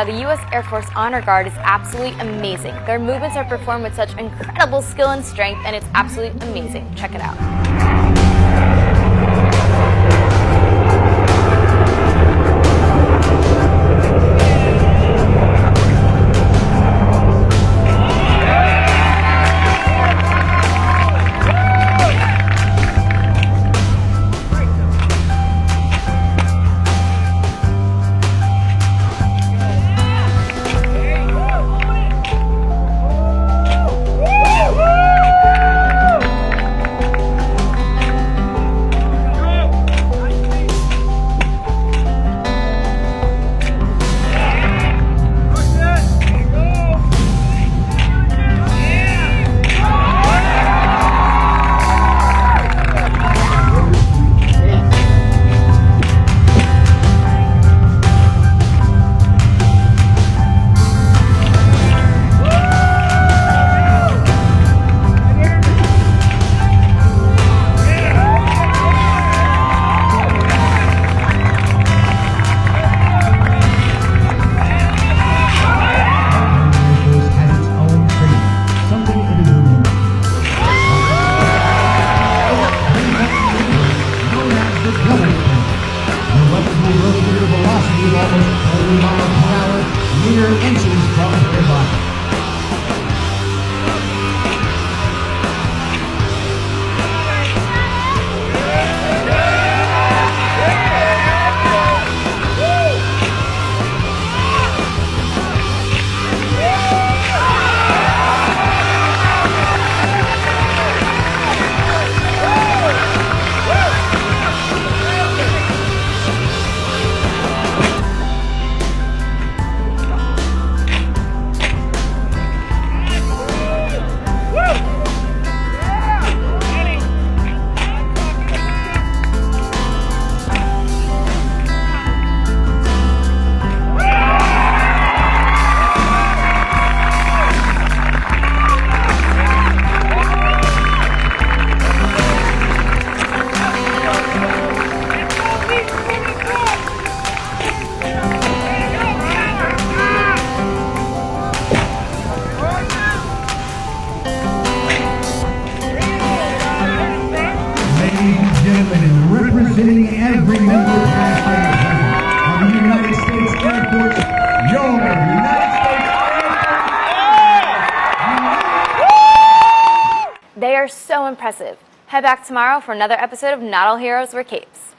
the U.S. Air Force Honor Guard is absolutely amazing. Their movements are performed with such incredible skill and strength, and it's absolutely amazing. Check it out. Representing every member past and present of the United States Air Force, your United States Air Force. They are so impressive. Head back tomorrow for another episode of Not All Heroes Wear Capes.